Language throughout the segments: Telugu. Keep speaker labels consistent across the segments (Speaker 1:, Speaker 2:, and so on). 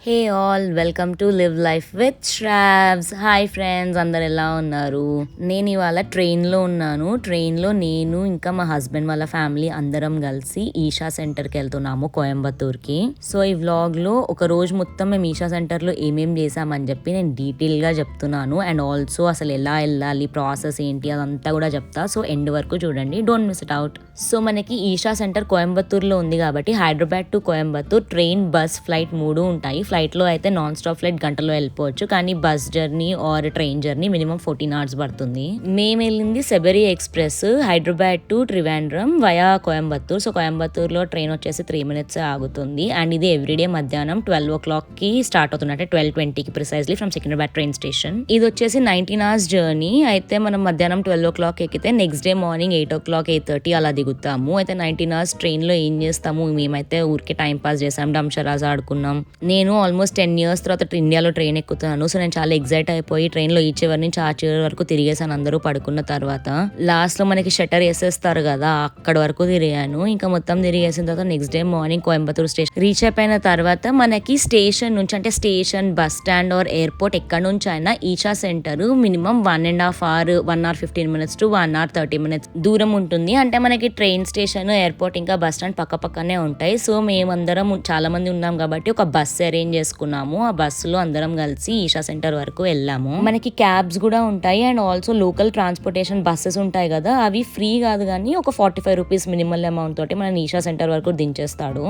Speaker 1: Hey all welcome to live life with Shravs. Hi friends, అందరు ఎలా ఉన్నారు? నేను ఇవాళ ట్రైన్లో ఉన్నాను. ట్రైన్లో నేను ఇంకా మా హస్బెండ్ వాళ్ళ ఫ్యామిలీ అందరం కలిసి ఈషా సెంటర్కి వెళ్తున్నాము, కోయంబత్తూర్కి. సో ఈ వ్లాగ్లో ఒక రోజు మొత్తం మేము ఈషా సెంటర్లో ఏమేం చేసామని చెప్పి నేను డీటెయిల్గా చెప్తున్నాను. అండ్ ఆల్సో అసలు ఎలా వెళ్ళాలి, ప్రాసెస్ ఏంటి అదంతా కూడా చెప్తా. సో ఎండ్ వరకు చూడండి, don't miss it out. So మనకి ఈషా సెంటర్ కోయంబత్తూర్లో ఉంది కాబట్టి Hyderabad to Coimbatore train, bus, flight 3 ఉంటాయి. ఫ్లైట్లో అయితే నాన్ స్టాప్ ఫ్లైట్ గంటలో వెళ్ళిపోవచ్చు, కానీ bus journey or train journey minimum 14 hours పడుతుంది. మేము వెళ్ళింది Sabari express, Hyderabad to Trivandrum via Coimbatore. So కోయంబత్తూర్లో ట్రైన్ వచ్చేసి 3 minutes ఆగుతుంది. అండ్ ఇది ఎవ్రీడే మధ్యాహ్నం 12 o'clockకి స్టార్ట్ అవుతుంది, అంటే 12:20కి precisely from Secunderabad train station. ఇది వచ్చేసి 19 hours జర్నీ. అయితే మనం మధ్యాహ్నం 12 o'clock ఎక్కితే నెక్స్ట్ డే మార్నింగ్ 8 o'clock 8:30 అలా దిగుతాము. అయితే 19 hours ట్రైన్లో ఏం చేస్తాము, మేమైతే ఊరికే టైం పాస్ చేసాం, డంషరాజ్ ఆడుకున్నాం. నేను ఆల్మోస్ట్ 10 years తర్వాత ఇండియాలో ట్రైన్ ఎక్కుతున్నాను. సో నేను చాలా ఎగ్జైట్ అయిపోయి ట్రైన్లో ఈ చివరి నుంచి ఆ చివరి వరకు తిరిగేసాను. అందరూ పడుకున్న తర్వాత లాస్ట్ లో మనకి షట్టర్ వేసేస్తారు కదా, అక్కడ వరకు తిరిగాను. ఇంకా మొత్తం తిరిగేసిన తర్వాత next day morning Coimbatore station reach అయిపోయిన తర్వాత మనకి స్టేషన్ నుంచి, అంటే station, bus stand or airport ఎక్కడ నుంచి అయినా Isha centre minimum 1.5 hour 1 hour 15 minutes to 1 hour 30 minutes దూరం ఉంటుంది. అంటే మనకి ట్రైన్ స్టేషన్, ఎయిర్పోర్ట్ ఇంకా బస్ స్టాండ్ పక్క పక్కనే ఉంటాయి. సో మేమందరం చాలా మంది ఉన్నాం కాబట్టి ఒక బస్ అరేంజ్ చేసుకున్నాము. ఆ బస్సులో అందరం కలిసి ఈషా సెంటర్ వరకు వెళ్ళాము. మనకి క్యాబ్స్ కూడా ఉంటాయి and also local transportation buses ఉంటాయి కదా, అవి ఫ్రీ కాదు కానీ ఒక 45 rupees మినిమల్ అమౌంట్ తోటి మన ఈషా సెంటర్ వరకు దించేస్తాడు.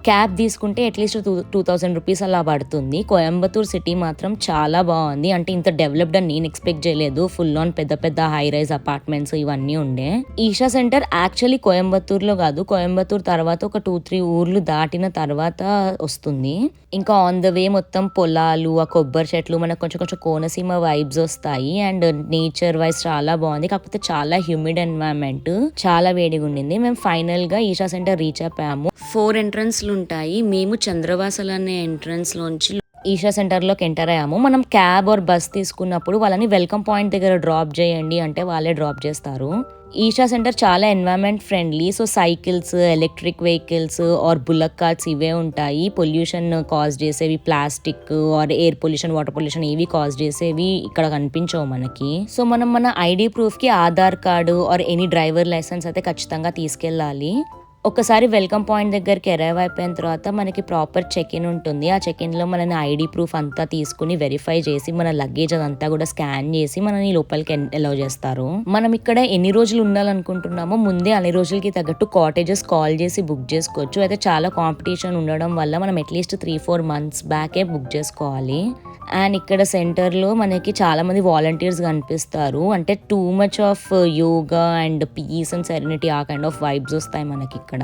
Speaker 1: క్యాబ్ తీసుకుంటే అట్లీస్ట్ 2,000 rupees అలా పడుతుంది. కోయంబత్తూర్ సిటీ మాత్రం చాలా బాగుంది. అంటే ఇంత డెవలప్డ్ అని నేను ఎక్స్పెక్ట్ చేయలేదు. ఫుల్ ఆన్ పెద్ద పెద్ద హై రైజ్ అపార్ట్మెంట్స్ ఇవన్నీ ఉండే. ఈషా సెంటర్ యాక్చువల్లీ కోయంబత్తూర్లో కాదు, కోయంబత్తూర్ తర్వాత ఒక 2-3 ఊర్లు దాటిన తర్వాత వస్తుంది. ఇంకా ఆన్ ద వే మొత్తం పొలాలు, ఆ కొబ్బరి చెట్లు, మనకు కొంచెం కొంచెం కోనసీమ వైబ్స్ వస్తాయి. అండ్ నేచర్ వైజ్ చాలా బాగుంది. కాకపోతే చాలా హ్యూమిడ్ ఎన్వైరన్మెంట్, చాలా వేడిగా ఉండింది. మేము ఫైనల్ గా ఈషా సెంటర్ రీచ్ అయిపోయాము. 4 ఎంట్రన్స్లు ఉంటాయి. మేము చంద్రవాసల్ అనే ఎంట్రన్స్ లోంచి ఈషా సెంటర్లోకి ఎంటర్ అయ్యాము. మనం క్యాబ్ ఆర్ బస్ తీసుకున్నప్పుడు వాళ్ళని వెల్కమ్ పాయింట్ దగ్గర డ్రాప్ చేయండి అంటే వాళ్ళే డ్రాప్ చేస్తారు. ఈషా సెంటర్ చాలా environment friendly. So cycles, electric vehicles or bullock carts ఇవే ఉంటాయి. పొల్యూషన్ కాజ్ చేసేవి, plastic or air pollution, water pollution ఏవి కాజ్ చేసేవి ఇక్కడ కనిపించవు మనకి. సో మనం మన ఐడి ప్రూఫ్ కి Aadhaar card or any driver licence అయితే ఖచ్చితంగా తీసుకెళ్ళాలి. ఒకసారి వెల్కమ్ పాయింట్ దగ్గరికి అరైవ్ అయిపోయిన తర్వాత మనకి ప్రాపర్ చెక్ ఇన్ ఉంటుంది. ఆ చెక్ ఇన్ లో మనని ఐడి ప్రూఫ్ అంతా తీసుకుని వెరిఫై చేసి మన లగేజ్ అదంతా కూడా స్కాన్ చేసి మనని లోపలికి అలౌ చేస్తారు. మనం ఇక్కడ ఎన్ని రోజులు ఉండాలనుకుంటున్నామో ముందే అన్ని రోజులకి తగ్గట్టు కాటేజెస్ కాల్ చేసి బుక్ చేసుకోవచ్చు. అయితే చాలా కాంపిటీషన్ ఉండడం వల్ల మనం అట్లీస్ట్ 3-4 months బ్యాకే బుక్ చేసుకోవాలి. అండ్ ఇక్కడ సెంటర్లో మనకి చాలా మంది వాలంటీర్స్ కనిపిస్తారు. అంటే too much of yoga and peace and serenity ఆ కైండ్ ఆఫ్ వైబ్స్ వస్తాయి మనకి ఇక్కడ.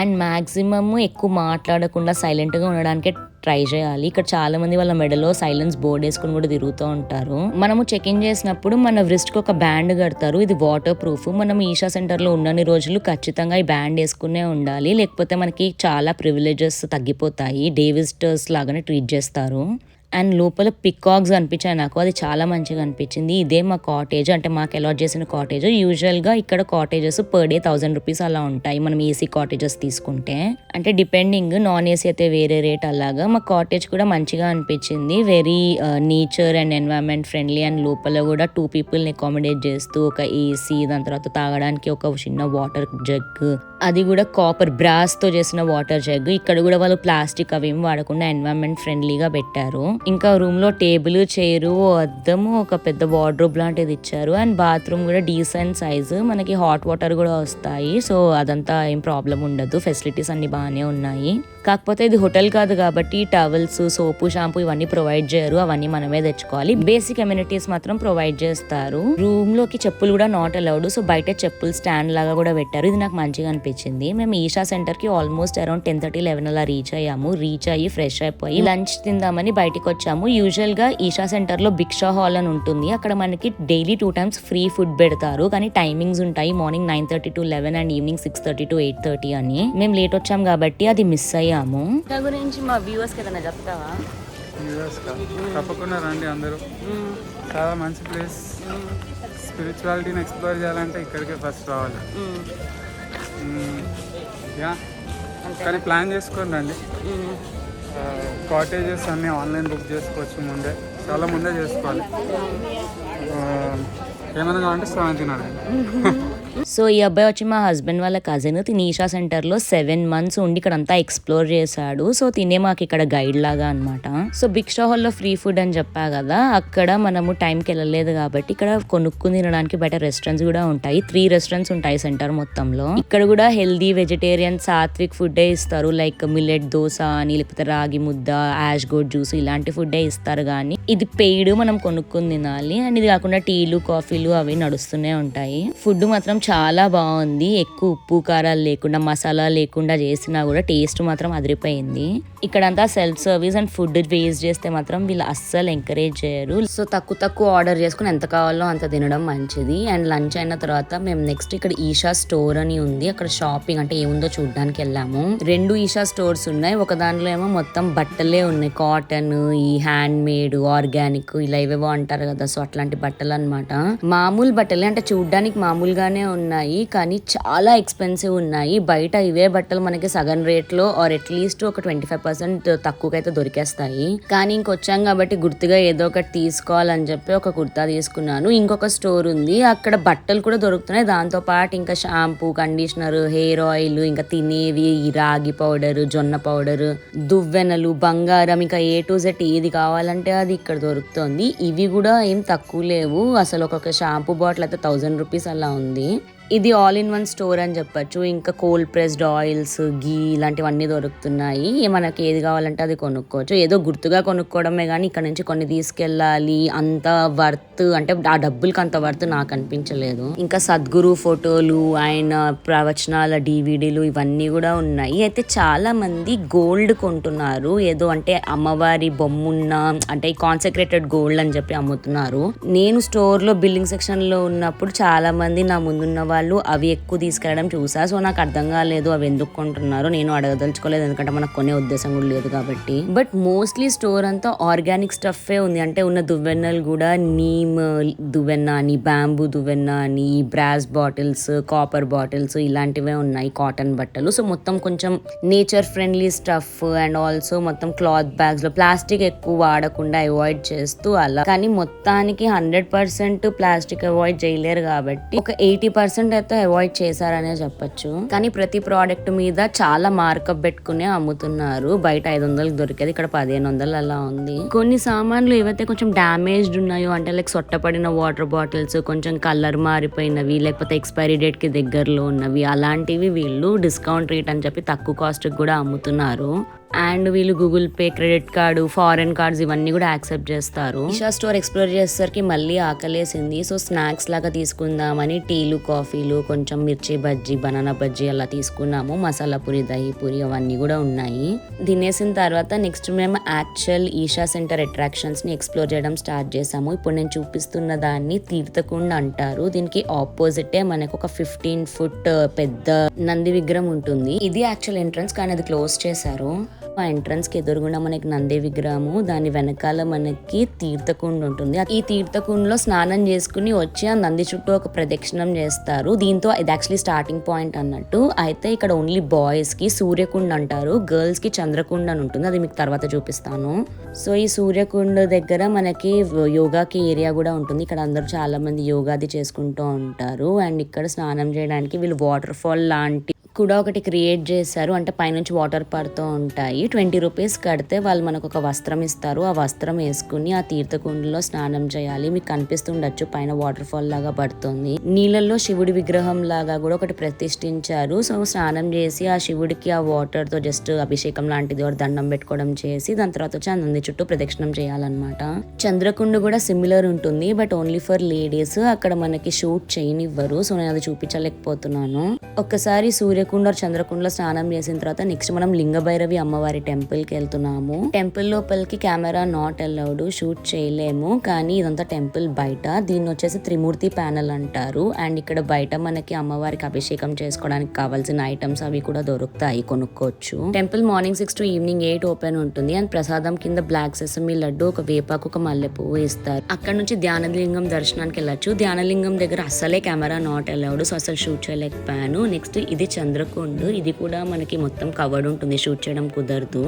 Speaker 1: అండ్ మ్యాక్సిమమ్ ఎక్కువ మాట్లాడకుండా సైలెంట్గా ఉండడానికే ట్రై చేయాలి. ఇక్కడ చాలా మంది వాళ్ళ మెడలో సైలెన్స్ బోర్డ్ వేసుకుని కూడా తిరుగుతూ ఉంటారు. మనము చెక్ ఇన్ చేసినప్పుడు మన wrist కి ఒక బ్యాండ్ కడతారు. ఇది వాటర్ ప్రూఫ్. మనం ఈషా సెంటర్లో ఉన్నన్ని రోజులు ఖచ్చితంగా ఈ బ్యాండ్ వేసుకునే ఉండాలి, లేకపోతే మనకి చాలా ప్రివిలేజెస్ తగ్గిపోతాయి. డే విజిటర్స్ లాగానే ట్రీట్ చేస్తారు. అండ్ లోపల పికాక్స్ అనిపించాయి నాకు, అది చాలా మంచిగా అనిపించింది. ఇదే మా కాటేజ్, అంటే మాకు అలాట్ చేసిన కాటేజ్. యూజువల్గా ఇక్కడ కాటేజెస్ పర్ డే 1,000 rupees అలా ఉంటాయి మనం ఏసీ కాటేజెస్ తీసుకుంటే. అంటే డిపెండింగ్, నాన్ ఏసీ అయితే వేరే రేట్ అలాగా. మా కాటేజ్ కూడా మంచిగా అనిపించింది. Very nature and environment friendly. And లోపల కూడా 2 peopleని అకామిడేట్ చేస్తూ ఒక ఏసీ, దాని తర్వాత తాగడానికి ఒక చిన్న వాటర్ జగ్, అది కూడా కాపర్ బ్రాస్తో చేసిన వాటర్ జగ్. ఇక్కడ కూడా వాళ్ళు ప్లాస్టిక్ అవేం వాడకుండా ఎన్వైరన్మెంట్ ఫ్రెండ్లీగా పెట్టారు. ఇంకా రూమ్ లో టేబుల్, చైరు, అద్దము, ఒక పెద్ద వార్డ్రోబ్ లాంటిది ఇచ్చారు. అండ్ బాత్రూమ్ కూడా డీసెంట్ సైజు. మనకి హాట్ వాటర్ కూడా వస్తాయి. సో అదంతా ఏం ప్రాబ్లం ఉండదు. ఫెసిలిటీస్ అన్ని బాగానే ఉన్నాయి. కాకపోతే ఇది హోటల్ కాదు కాబట్టి టవల్స్, సోపు, షాంపూ ఇవన్నీ ప్రొవైడ్ చేయరు. అవన్నీ మనమే తెచ్చుకోవాలి. బేసిక్ అమ్యూనిటీస్ మాత్రం ప్రొవైడ్ చేస్తారు. రూమ్ లోకి చెప్పులు కూడా నాట్ అలౌడ్. సో బయట చెప్పులు స్టాండ్ లాగా కూడా పెట్టారు. ఇది నాకు మంచిగా అనిపించింది. మేము ఈషా సెంటర్ కి ఆల్మోస్ట్ అరౌండ్ 10:30-11 అలా రీచ్ అయ్యాము. రీచ్ అయ్యి ఫ్రెష్ అయిపోయి లంచ్ తిందామని బయటికి వచ్చాము. యూజువల్ గా ఈషా సెంటర్ లో భిక్షా హాల్ అని ఉంటుంది. అక్కడ మనకి డైలీ 2 times ఫ్రీ ఫుడ్ పెడతారు, కానీ టైమింగ్స్ ఉంటాయి. Morning 9:30 to 11 and evening 6:30 to 8:30 అని. మేము లేట్ వచ్చాం కాబట్టి అది మిస్ అయ్యాము. దాని గురించి మా వ్యూవర్స్ కి ఏదైనా చెప్తావా?
Speaker 2: తప్పకుండా రండి అందరూ. చాలా మంచి ప్లేస్. స్పిరిచువాలిటీని ఎక్స్ప్లోర్ చేయాలంటే ఇక్కడికే ఫస్ట్ రావాలి. కానీ ప్లాన్ చేసుకొని రండి. కాటేజెస్ అన్నీ ఆన్లైన్ బుక్ చేసుకోవచ్చు ముందే, చాలా ముందే చేసుకోవాలి. ఏమైనా కావాలంటే 17 అడగండి.
Speaker 1: సో ఈ అబ్బాయి వచ్చి మా హస్బెండ్ వాళ్ళ కజిన్. తిని ఈషా సెంటర్లో 7 months ఉండి ఇక్కడ అంతా ఎక్స్ప్లోర్ చేశాడు. సో తినే మాకు ఇక్కడ గైడ్ లాగా అనమాట. సో బిగ్ హాల్లో ఫ్రీ ఫుడ్ అని చెప్పా కదా, అక్కడ మనము టైంకి వెళ్ళలేదు కాబట్టి ఇక్కడ కొనుక్కుని తినడానికి బయట రెస్టారెంట్స్ కూడా ఉంటాయి. 3 restaurants ఉంటాయి సెంటర్ మొత్తంలో. ఇక్కడ కూడా హెల్దీ వెజిటేరియన్ సాత్విక్ ఫుడ్డే ఇస్తారు. లైక్ మిల్లెట్ దోశ అని, లేకపోతే రాగి ముద్ద, యాష్ గోట్ జ్యూస్ ఇలాంటి ఫుడ్డే ఇస్తారు. కానీ ఇది పెయిడ్, మనం కొనుక్కుని తినాలి. అండ్ ఇది కాకుండా టీలు కాఫీలు అవి నడుస్తూనే ఉంటాయి. ఫుడ్ మాత్రం చాలా బాగుంది. ఎక్కువ ఉప్పు కారాలు లేకుండా, మసాలా లేకుండా చేసినా కూడా టేస్ట్ మాత్రం అదిరిపోయింది. ఇక్కడంతా self service and food waste చేస్తే మాత్రం వీళ్ళు అస్సలు ఎంకరేజ్ చేయరు. సో తక్కువ ఆర్డర్ చేసుకుని ఎంత కావాలో అంత తినడం మంచిది. అండ్ లంచ్ అయిన తర్వాత మేము నెక్స్ట్ ఇక్కడ ఈషా స్టోర్ అని ఉంది, అక్కడ షాపింగ్ అంటే ఏముందో చూడడానికి వెళ్ళాము. 2 ఈషా స్టోర్స్ ఉన్నాయి. ఒక దాంట్లో ఏమో మొత్తం బట్టలే ఉన్నాయి, కాటన్, ఈ హ్యాండ్ మేడ్, ఆర్గానిక్ ఇలా ఏవేవో అంటారు కదా, సో అట్లాంటి బట్టలు అన్నమాట. మామూలు బట్టలే అంటే చూడడానికి మామూలుగానే ఉన్నాయి, కానీ చాలా ఎక్స్పెన్సివ్ ఉన్నాయి. బయట ఇవే బట్టలు మనకి సగం రేట్లో ఆర్ అట్లీస్ట్ ఒక 25% తక్కువకైతే దొరికేస్తాయి. కానీ ఇంకొచ్చాం కాబట్టి గుర్తుగా ఏదో ఒకటి తీసుకోవాలని చెప్పి ఒక కుర్తా తీసుకున్నాను. ఇంకొక స్టోర్ ఉంది, అక్కడ బట్టలు కూడా దొరుకుతున్నాయి. దాంతో పాటు ఇంకా షాంపూ, కండిషనర్, హెయిర్ ఆయిల్, ఇంకా తినేవి, రాగి పౌడర్, జొన్న పౌడర్, దువ్వెనలు, బంగారం, ఇంకా A to Z ఏది కావాలంటే అది ఇక్కడ దొరుకుతుంది. ఇవి కూడా ఏం తక్కువ లేవు. అసలు ఒక్కొక్క షాంపూ బాటిల్ అయితే 1000 rupees అలా ఉంది. ఇది ఆల్ ఇన్ వన్ స్టోర్ అని చెప్పొచ్చు. ఇంకా కోల్డ్ ప్రెస్డ్ ఆయిల్స్, గీ ఇలాంటివన్నీ దొరుకుతున్నాయి. మనకి ఏది కావాలంటే అది కొనుక్కోవచ్చు. ఏదో గుర్తుగా కొనుక్కోవడమే కానీ ఇక్కడ నుంచి కొన్ని తీసుకెళ్ళాలి అంత వర్త్, అంటే ఆ డబ్బులకి అంత వర్త్ నాకు అనిపించలేదు. ఇంకా సద్గురు ఫోటోలు, ఆయన ప్రవచనాల DVDలు ఇవన్నీ కూడా ఉన్నాయి. అయితే చాలా మంది గోల్డ్ కొంటున్నారు, ఏదో అంటే అమ్మవారి బొమ్మున్న అంటే కాన్సెక్రేటెడ్ గోల్డ్ అని చెప్పి అమ్ముతున్నారు. నేను స్టోర్ లో బిల్లింగ్ సెక్షన్ లో ఉన్నప్పుడు చాలా మంది నా ముందున్న వాళ్ళు అవి ఎక్కువ తీసుకెళ్ళడం చూసా. సో నాకు అర్థం కాలేదు అవి ఎందుకు కొంటున్నారో. నేను అడగదలుచుకోలేదు, ఎందుకంటే మనకు కొనే ఉద్దేశం కూడా లేదు కాబట్టి. బట్ మోస్ట్లీ స్టోర్ అంతా ఆర్గానిక్ స్టఫే ఉంది. అంటే ఉన్న దువ్వెన్నలు కూడా నీమ్ దువ్వెన్న అని, బ్యాంబూ దువ్వెన్న అని, బ్రాస్ బాటిల్స్, కాపర్ బాటిల్స్ ఇలాంటివే ఉన్నాయి, కాటన్ బట్టలు. సో మొత్తం కొంచెం nature friendly stuff. And also మొత్తం క్లాత్ బ్యాగ్స్ లో ప్లాస్టిక్ ఎక్కువ వాడకుండా అవాయిడ్ చేస్తూ అలా. కానీ మొత్తానికి 100% ప్లాస్టిక్ అవాయిడ్ చేయలేరు కాబట్టి ఒక 80% అయితే అవాయిడ్ చేశారనే చెప్పొచ్చు. కానీ ప్రతి ప్రోడక్ట్ మీద చాలా మార్కప్ పెట్టుకునే అమ్ముతున్నారు. బయట 500 దొరికేది ఇక్కడ 1500 అలా ఉంది. కొన్ని సామాన్లు ఏవైతే కొంచెం డ్యామేజ్డ్ ఉన్నాయో, అంటే లైక్ సొట్టపడిన వాటర్ బాటిల్స్, కొంచెం కలర్ మారిపోయినవి, లేకపోతే ఎక్స్పైరీ డేట్ కి దగ్గరలో ఉన్నవి, అలాంటివి వీళ్ళు డిస్కౌంట్ రేట్ అని చెప్పి తక్కువ కాస్ట్ కూడా అమ్ముతున్నారు. అండ్ వీళ్ళు Google pay, credit card, foreign cards ఇవన్నీ కూడా యాక్సెప్ట్ చేస్తారు. ఈషా స్టోర్ ఎక్స్ప్లోర్ చేసేసరికి మళ్ళీ ఆకలేసింది. సో స్నాక్స్ లాగా తీసుకుందామని టీలు, కాఫీలు, కొంచెం మిర్చి బజ్జీ, బనానా బజ్జీ అలా తీసుకున్నాము. మసాలా పూరి, దహి పూరి అవన్నీ కూడా ఉన్నాయి. తినేసిన తర్వాత నెక్స్ట్ మేము యాక్చువల్ ఈషా సెంటర్ అట్రాక్షన్స్ ని ఎక్స్ప్లోర్ చేయడం స్టార్ట్ చేసాము. ఇప్పుడు నేను చూపిస్తున్న దాన్ని తీర్థకుండ అంటారు. దీనికి ఆపోజిటే మనకు ఒక 15 foot పెద్ద నంది విగ్రహం ఉంటుంది. ఇది యాక్చువల్ ఎంట్రన్స్, కానీ అది క్లోజ్ చేశారు. ఆ ఎంట్రన్స్ కి ఎదురుగుండా మనకి నంది విగ్రహము, దాని వెనకాల మనకి తీర్థకుండ ఉంటుంది. ఈ తీర్థకుండలో స్నానం చేసుకుని వచ్చి ఆ నంది చుట్టూ ఒక ప్రదక్షిణం చేస్తారు. దీంతో ఇది యాక్చువల్లీ స్టార్టింగ్ పాయింట్ అన్నట్టు. అయితే ఇక్కడ ఓన్లీ బాయ్స్ కి సూర్యకుండ అంటారు, గర్ల్స్ కి చంద్రకుండ అని ఉంటుంది. అది మీకు తర్వాత చూపిస్తాను. సో ఈ సూర్యకుండ దగ్గర మనకి యోగాకి ఏరియా కూడా ఉంటుంది. ఇక్కడ అందరూ చాలా మంది యోగాది చేసుకుంటూ ఉంటారు. అండ్ ఇక్కడ స్నానం చేయడానికి వీళ్ళు వాటర్ ఫాల్ లాంటి కూడా ఒకటి క్రియేట్ చేశారు. అంటే పైనుంచి వాటర్ పడుతూ ఉంటాయి. 20 rupees కడితే వాళ్ళు మనకు ఒక వస్త్రం ఇస్తారు. ఆ వస్త్రం వేసుకుని ఆ తీర్థకుండలో స్నానం చేయాలి. మీకు కనిపిస్తుండొచ్చు పైన వాటర్ ఫాల్ లాగా పడుతుంది. నీళ్ళల్లో శివుడి విగ్రహం లాగా కూడా ఒకటి ప్రతిష్ఠించారు. సో స్నానం చేసి ఆ శివుడికి ఆ వాటర్ తో జస్ట్ అభిషేకం లాంటిది ఒక దండం పెట్టుకోవడం చేసి దాని తర్వాత వచ్చి ఆ నంది చుట్టూ ప్రదక్షిణం చేయాలన్నమాట. చంద్రకుండ కూడా సిమిలర్ ఉంటుంది, బట్ ఓన్లీ ఫర్ లేడీస్. అక్కడ మనకి షూట్ చేయనివ్వరు. సో నేను అది చూపించలేకపోతున్నాను. ఒక్కసారి సూర్యకుండ, చంద్రకుండలో స్నానం చేసిన తర్వాత నెక్స్ట్ మనం లింగభైరవి అమ్మవారి టెంపుల్ కి వెళ్తున్నాము. టెంపుల్ లోపలికి కెమెరా నాట్ అలౌడ్, షూట్ చేయలేము. కానీ ఇదంతా టెంపుల్ బయట. దీన్ని వచ్చేసి త్రిమూర్తి ప్యానెల్ అంటారు. అండ్ ఇక్కడ బయట మనకి అమ్మవారికి అభిషేకం చేసుకోవడానికి కావాల్సిన ఐటమ్స్ అవి కూడా దొరుకుతాయి, కొనుక్కోవచ్చు. Temple morning 6 to evening 8 open ఉంటుంది. అండ్ ప్రసాదం కింద బ్లాక్ సెసమి లడ్డు, ఒక వేపాకు, ఒక మల్లె పువ్వు ఇస్తారు. అక్కడ నుంచి ధ్యానలింగం దర్శనానికి వెళ్ళొచ్చు. ధ్యానలింగం దగ్గర అస్సలే కెమెరా నాట్ అలౌడ్, సో అసలు షూట్ చేయలేకపోయాను. నెక్స్ట్ ఇది చంద్రకుండ. ఇది కూడా మనకి మొత్తం కవర్డ్ ఉంటుంది, షూట్ చేయడం కుదరదు.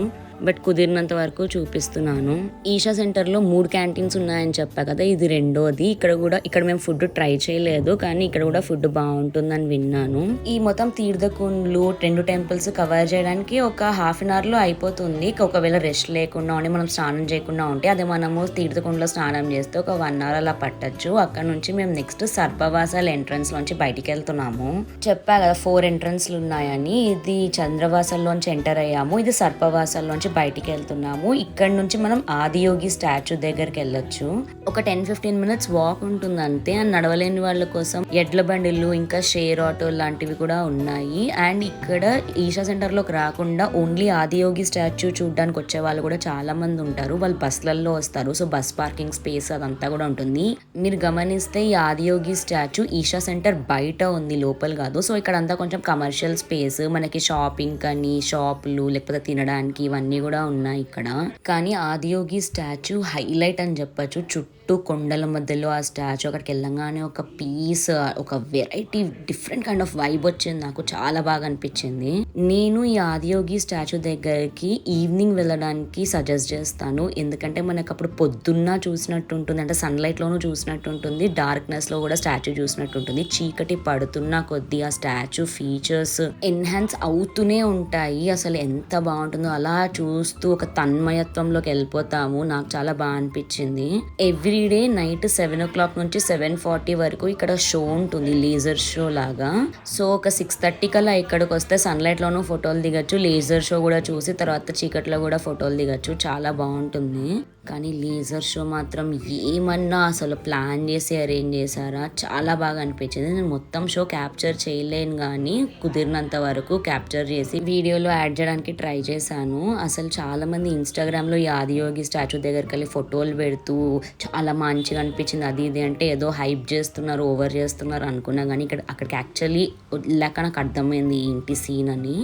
Speaker 1: బట్ కుదిరినంత వరకు చూపిస్తున్నాను. ఈషా సెంటర్లో 3 క్యాంటీన్స్ ఉన్నాయని చెప్పా కదా, ఇది రెండోది. ఇక్కడ మేము ఫుడ్ ట్రై చేయలేదు, కానీ ఇక్కడ కూడా ఫుడ్ బాగుంటుందని విన్నాను. ఈ మొత్తం తీర్థకుండ్లు 2 టెంపుల్స్ కవర్ చేయడానికి ఒక హాఫ్ అన్ అవర్ లో అయిపోతుంది. ఒకవేళ రెస్ట్ లేకుండా ఉండి మనం స్నానం చేయకుండా ఉంటే, అదే మనము తీర్థకుండలో స్నానం చేస్తే ఒక 1 అవర్ అలా పట్టచ్చు. అక్కడ నుంచి మేము నెక్స్ట్ సర్పవాసాల ఎంట్రన్స్ లోంచి బయటికి వెళ్తున్నాము. చెప్పా కదా 4 ఎంట్రన్స్లు ఉన్నాయని. ఇది చంద్రవాసల్లోంచి ఎంటర్ అయ్యాము, ఇది సర్పవాసాల్లోంచి బయటికి వెళ్తున్నాము. ఇక్కడ నుంచి మనం ఆదియోగి స్టాచ్యూ దగ్గరికి వెళ్ళొచ్చు. ఒక 10-15 మినిట్స్ వాక్ ఉంటుంది అంతే. అండ్ నడవలేని వాళ్ళ కోసం ఎడ్ల బండిలు ఇంకా షేర్ ఆటో లాంటివి కూడా ఉన్నాయి. అండ్ ఇక్కడ ఈషా సెంటర్ లోకి రాకుండా ఓన్లీ ఆదియోగి స్టాచ్యూ చూడడానికి వచ్చే వాళ్ళు కూడా చాలా మంది ఉంటారు. వాళ్ళు బస్లలో వస్తారు, సో బస్ పార్కింగ్ స్పేస్ అదంతా కూడా ఉంటుంది. మీరు గమనిస్తే ఈ ఆదియోగి స్టాచ్యూ ఈషా సెంటర్ బయట ఉంది, లోపల కాదు. సో ఇక్కడ అంతా కొంచెం కమర్షియల్ స్పేస్, మనకి షాపింగ్ కానీ షాపులు లేకపోతే తినడానికి ఇవన్నీ కూడా ఉన్నాయి ఇక్కడ. కానీ ఆదియోగి స్టాచ్యూ హైలైట్ అని చెప్పొచ్చు. చుట్టూ కొండల మధ్యలో ఆ స్టాచ్యూ, అక్కడికి వెళ్ళంగానే ఒక పీస్, ఒక variety different kind of vibe వచ్చింది. నాకు చాలా బాగా అనిపించింది. నేను ఈ ఆదియోగి స్టాచ్యూ దగ్గరికి ఈవినింగ్ వెళ్ళడానికి సజెస్ట్ చేస్తాను. ఎందుకంటే మనకు అప్పుడు పొద్దున్న చూసినట్టు ఉంటుంది, అంటే సన్లైట్ లోనూ చూసినట్టు ఉంటుంది, డార్క్నెస్ లో కూడా స్టాచ్యూ చూసినట్టు ఉంటుంది. చీకటి పడుతున్నా కొద్ది ఆ స్టాచ్యూ ఫీచర్స్ ఎన్హాన్స్ అవుతూనే ఉంటాయి. అసలు ఎంత బాగుంటుందో, అలా చూస్తూ ఒక తన్మయత్వంలోకి వెళ్ళిపోతాము. నాకు చాలా బాగా అనిపించింది. ఎవ్రీడే నైట్ 7 o'clock నుంచి 7:40 వరకు ఇక్కడ షో ఉంటుంది, లేజర్ షో లాగా. సో ఒక 6:30 కల్లా ఇక్కడికి వస్తే సన్లైట్ లోనూ ఫోటోలు దిగచ్చు, లేజర్ షో కూడా చూసి తర్వాత చీకట్లో కూడా ఫోటోలు దిగచ్చు. చాలా బాగుంటుంది. కానీ లేజర్ షో మాత్రం ఏమన్నా అసలు ప్లాన్ చేసి అరేంజ్ చేశారా, చాలా బాగా అనిపించింది. నేను మొత్తం షో క్యాప్చర్ చేయలేను, కానీ కుదిరినంత వరకు క్యాప్చర్ చేసి వీడియోలో యాడ్ చేయడానికి ట్రై చేశాను. అసలు చాలా మంది ఇన్స్టాగ్రామ్ లో ఈ ఆదియోగి స్టాచ్యూ దగ్గరికి వెళ్ళి ఫోటోలు పెడుతూ చాలా మంచిగా అనిపించింది అది ఇది అంటే ఏదో హైప్ చేస్తున్నారు, ఓవర్ చేస్తున్నారు అనుకున్నా. కానీ అక్కడికి యాక్చువల్లీ వెళ్ళాక నాకు అర్థమైంది ఏంటి సీన్ అని.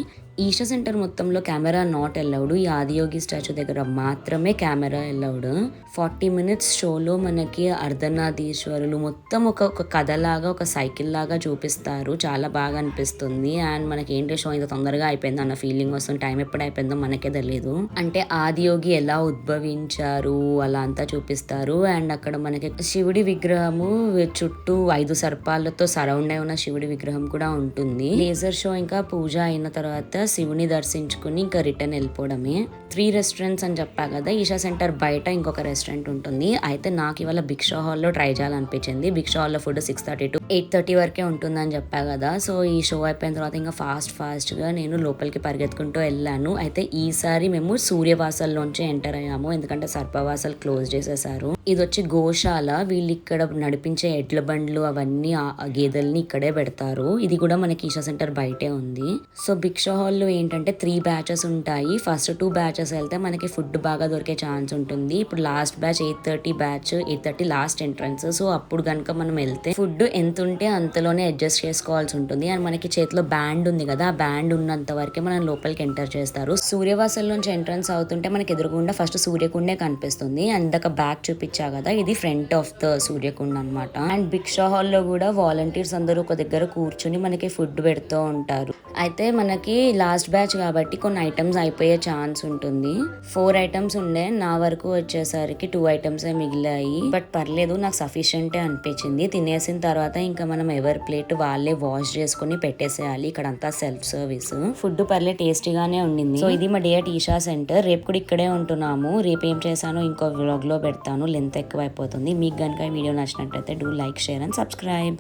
Speaker 1: ఈషా సెంటర్ మొత్తంలో కెమెరా నాట్ అలౌడ్. ఈ ఆదియోగి స్టాచ్యూ దగ్గర మాత్రమే కెమెరా అలౌడ్. 40 minutes షోలో మనకి అర్ధనారీశ్వరులు మొత్తం ఒక కథలాగా, ఒక సైకిల్ లాగా చూపిస్తారు. చాలా బాగా అనిపిస్తుంది. అండ్ మనకి ఏంటి షో ఇంత తొందరగా అయిపోయింది అన్న ఫీలింగ్ వస్తుంది. టైం ఎప్పుడు అయిపోయిందో మనకే తెలియదు. అంటే ఆదియోగి ఎలా ఉద్భవించారు అలా అంతా చూపిస్తారు. అండ్ అక్కడ మనకి శివుడి విగ్రహము చుట్టూ 5 సర్పాలతో సరౌండ్ అయి ఉన్న శివుడి విగ్రహం కూడా ఉంటుంది. లేజర్ షో ఇంకా పూజ అయిన తర్వాత శివుని దర్శించుకుని ఇంకా రిటర్న్ వెళ్ళిపోవడమే. 3 రెస్టారెంట్స్ అని చెప్పా కదా. ఈషా సెంటర్ బయట ఇంకొక రెస్టారెంట్ ఉంటుంది. అయితే నాకు ఇవాళ భిక్షా హాల్లో ట్రై చేయాలనిపించింది. భిక్షా హాల్లో ఫుడ్ 6:30 to 8:30 వరకే ఉంటుందని చెప్పా కదా. సో ఈ షో అయిపోయిన తర్వాత ఇంకా ఫాస్ట్ గా నేను లోపలికి పరిగెత్తుకుంటూ వెళ్ళాను. అయితే ఈసారి మేము సూర్యవాసల్లోంచి ఎంటర్ అయ్యాము, ఎందుకంటే సర్పవాసాలు క్లోజ్ చేసేసారు. ఇది వచ్చి గోశాల. వీళ్ళు ఇక్కడ నడిపించే ఎడ్ల బండ్లు అవన్నీ ఆ గేదెల్ని ఇక్కడే పెడతారు. ఇది కూడా మనకి ఈషా సెంటర్ బయటే ఉంది. సో భిక్షా హాల్లో ఏంటంటే 3 batches ఉంటాయి. ఫస్ట్ 2 batches వెళ్తే మనకి ఫుడ్ బాగా దొరికే ఛాన్స్ ఉంటుంది. ఇప్పుడు last batch 8:30 batch, 8:30 last entrance. So అప్పుడు కనుక మనం వెళ్తే ఫుడ్ ఎంత ఉంటే అంతలోనే అడ్జస్ట్ చేసుకోవాల్సి ఉంటుంది. అండ్ మనకి చేతిలో బ్యాండ్ ఉంది కదా, ఆ బ్యాండ్ ఉన్నంత వరకే మనం లోపలికి ఎంటర్ చేస్తారు. సూర్యవాసల్ నుంచి ఎంట్రన్స్ అవుతుంటే మనకి ఎదురుగుండా ఫస్ట్ సూర్యకుండే కనిపిస్తుంది. అండ్ ఇందాక బ్యాక్ చూపించా కదా, ఇది ఫ్రంట్ ఆఫ్ ద సూర్యకుండ అనమాట. అండ్ భిక్షా హాల్లో కూడా వాలంటీర్స్ అందరూ ఒక దగ్గర కూర్చుని మనకి ఫుడ్ పెడుతూ ఉంటారు. అయితే మనకి లాస్ట్ బ్యాచ్ కాబట్టి కొన్ని ఐటమ్స్ అయిపోయే ఛాన్స్ ఉంటుంది. 4 items ఉండే, నా వరకు వచ్చేసరికి 2 items మిగిలాయి. బట్ పర్లేదు, నాకు సఫిషియెంటే అనిపించింది. తినేసిన తర్వాత ఇంకా మనం ఎవరి ప్లేట్ వాళ్ళే వాష్ చేసుకుని పెట్టేసేయాలి. ఇక్కడ అంతా సెల్ఫ్ సర్వీస్. ఫుడ్ పర్లే టేస్టీగానే ఉండింది. సో ఇది మా డే అట్ ఈషా సెంటర్. రేపు కూడా ఇక్కడే ఉంటున్నాము. రేపు ఏం చేశానో ఇంకో వ్లాగ్ లో పెడతాను, లెంత్ ఎక్కువ అయిపోతుంది. మీకు కనుక ఈ వీడియో నచ్చినట్టయితే do like, share and subscribe.